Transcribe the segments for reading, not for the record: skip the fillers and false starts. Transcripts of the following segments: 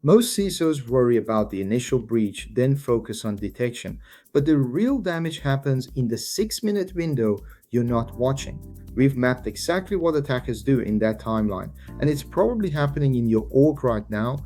Most CISOs worry about the initial breach, then focus on detection, but the real damage happens in the 6-minute window you're not watching. We've mapped exactly what attackers do in that timeline, and it's probably happening in your org right now.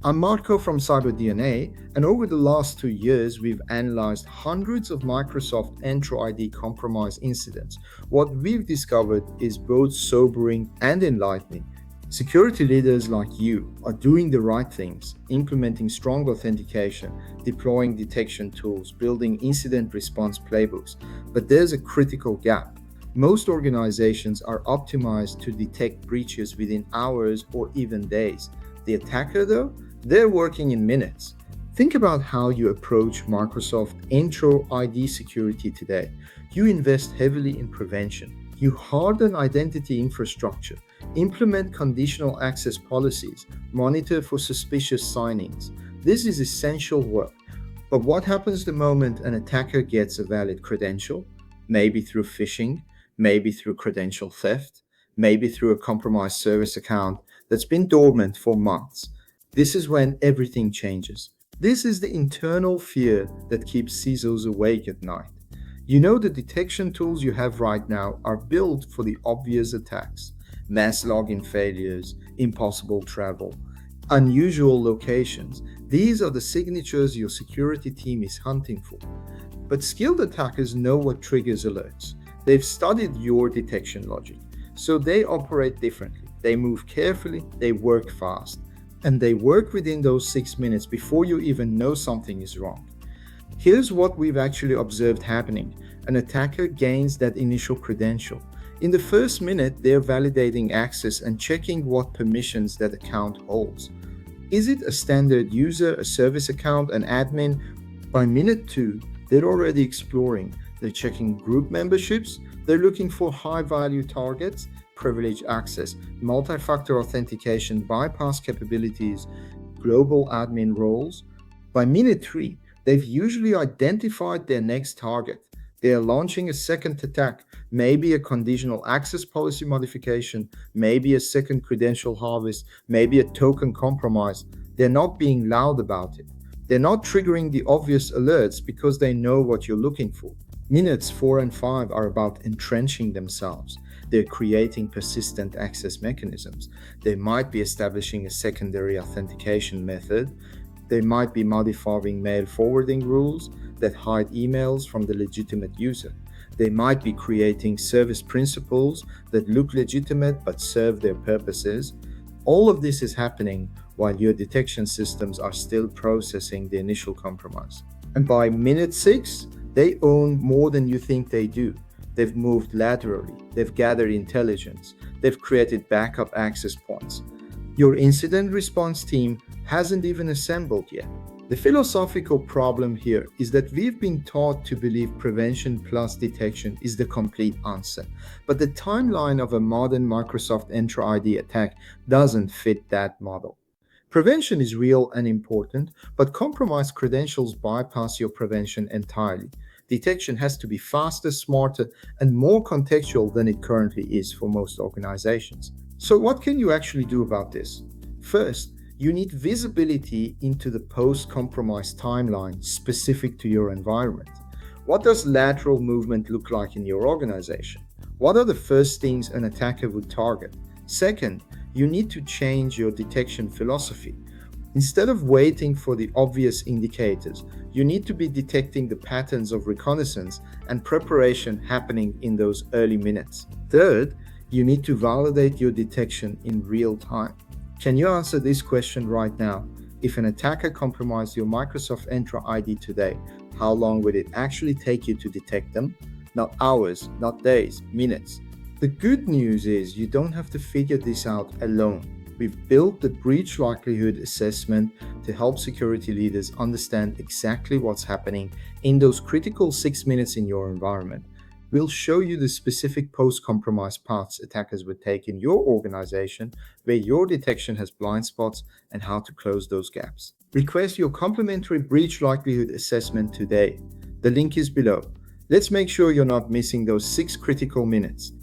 I'm Marco from CyberDNA, and over the last 2 years, we've analyzed hundreds of Microsoft Entra ID compromise incidents. What we've discovered is both sobering and enlightening. Security leaders like you are doing the right things, implementing strong authentication, deploying detection tools, building incident response playbooks. But there's a critical gap. Most organizations are optimized to detect breaches within hours or even days. The attacker, though, they're working in minutes. Think about how you approach Microsoft Entra ID security today. You invest heavily in prevention. You harden identity infrastructure, implement conditional access policies, monitor for suspicious signings. This is essential work. But what happens the moment an attacker gets a valid credential? Maybe through phishing, maybe through credential theft, maybe through a compromised service account that's been dormant for months. This is when everything changes. This is the internal fear that keeps CISOs awake at night. You know the detection tools you have right now are built for the obvious attacks: mass login failures, impossible travel, unusual locations. These are the signatures your security team is hunting for. But skilled attackers know what triggers alerts. They've studied your detection logic, so they operate differently. They move carefully, they work fast, and they work within those 6 minutes before you even know something is wrong. Here's what we've actually observed happening. An attacker gains that initial credential. In the first minute, they're validating access and checking what permissions that account holds. Is it a standard user, a service account, an admin? By minute 2, they're already exploring. They're checking group memberships. They're looking for high-value targets, privileged access, multi-factor authentication, bypass capabilities, global admin roles. By minute 3, they've usually identified their next target. They are launching a second attack, maybe a conditional access policy modification, maybe a second credential harvest, maybe a token compromise. They're not being loud about it. They're not triggering the obvious alerts because they know what you're looking for. Minutes 4 and 5 are about entrenching themselves. They're creating persistent access mechanisms. They might be establishing a secondary authentication method. They might be modifying mail forwarding rules that hide emails from the legitimate user. They might be creating service principles that look legitimate but serve their purposes. All of this is happening while your detection systems are still processing the initial compromise. And by minute 6, they own more than you think they do. They've moved laterally, they've gathered intelligence, they've created backup access points. Your incident response team hasn't even assembled yet. The philosophical problem here is that we've been taught to believe prevention plus detection is the complete answer. But the timeline of a modern Microsoft Entra ID attack doesn't fit that model. Prevention is real and important, but compromised credentials bypass your prevention entirely. Detection has to be faster, smarter, and more contextual than it currently is for most organizations. So what can you actually do about this? First, you need visibility into the post-compromise timeline specific to your environment. What does lateral movement look like in your organization? What are the first things an attacker would target? Second, you need to change your detection philosophy. Instead of waiting for the obvious indicators, you need to be detecting the patterns of reconnaissance and preparation happening in those early minutes. Third, you need to validate your detection in real time. Can you answer this question right now? If an attacker compromised your Microsoft Entra ID today, how long would it actually take you to detect them? Not hours, not days, minutes. The good news is you don't have to figure this out alone. We've built the breach likelihood assessment to help security leaders understand exactly what's happening in those critical 6 minutes in your environment. We'll show you the specific post-compromise paths attackers would take in your organization, where your detection has blind spots, and how to close those gaps. Request your complimentary breach likelihood assessment today. The link is below. Let's make sure you're not missing those 6 critical minutes.